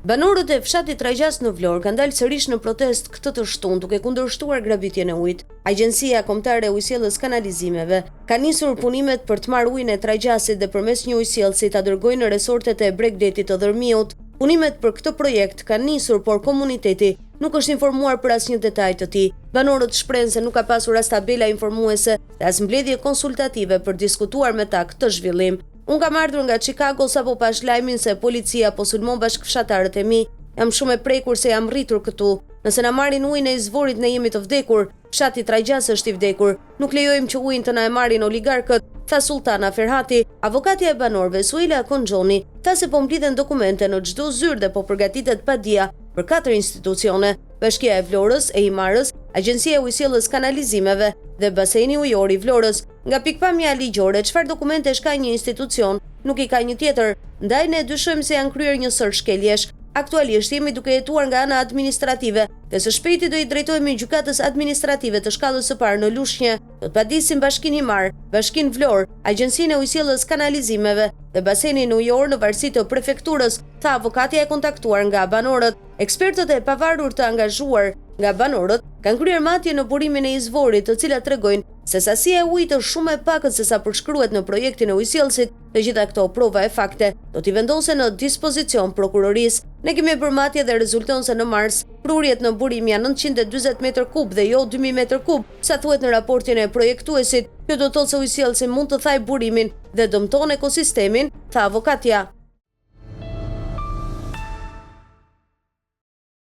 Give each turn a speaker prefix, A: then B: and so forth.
A: Banorët e fshatit Trajgjas në Vlorë kanë dalë sërish në protest këtë të shtunë duke kundërshtuar grabitjen e ujit. Agjencia Kombëtare e Ujësjelljes Kanalizimeve ka nisur punimet për të marrë ujin e Trajgjasit dhe përmes një ujësjellsi ta dërgojnë në resortet e Bregdetit të Dërmiut. Punimet për këtë projekt kanë nisur, por komuniteti nuk është informuar për asnjë detaj të tij. Banorët shprehen se nuk ka pasur as tabela informuese dhe as mbledhje konsultative për diskutuar me ta këtë zhvillim. Unë kam ardhur nga Chicago sapo pash lajmin se policia po sulmon bashkëfshatarët e mi. Jam shumë e prekur se jam rritur këtu. Nëse na marrin ujin e izvorit ne jemi të vdekur. Fshati Trajgjas është i vdekur. Nuk lejojmë që ujin të na e marrin oligarkët, tha Sultana Ferhati, avokatja e banorëve Suela Konxhoni, tha se po mblidhen dokumente në çdo zyrë dhe po përgatitet padia për 4 institucione: Bashkia e Vlorës, e Imarës, Agjencia e Ujësjelljes Kanalizimeve dhe Baseni Ujor i Vlorës. Nga pikpamja ligjore, çfarë dokumentesh ka një institucion, nuk i ka një tjetër, ndaj ne dyshojmë se janë kryer një sër shkeljesh. Aktualisht jemi duke jetuar nga ana administrative dhe së shpejti do i drejtohemi gjykatës administrative të shkallës së parë në Lushnjë. Do të padisim Bashkinë Imar, Bashkinë Vlorë, Agjencinë e Ujësjelljes Kanalizimeve dhe Basenin Ujor në varësi të prefekturës, tha avokatja e kontaktuar nga banorët. Ekspertët e pavarur të angazhuar nga banorët kanë kryer matje në burimin e izvorit, të cilat tregojnë se sasia e ujit është shumë e pakët se sa përshkruhet në projektin e ujësjellsit. Të gjitha këto prova e fakte do t'i vendosen në dispozicion prokurorisë. Ne kemi bërë matje dhe rezulton se në mars prurjet në burim janë 940 m3 dhe jo 2000 m3, sa thuhet në raportin e projektuesit. Kjo do të thotë se ujësjellsi mund të thajë burimin dhe dëmton ekosistemin, tha avokatja.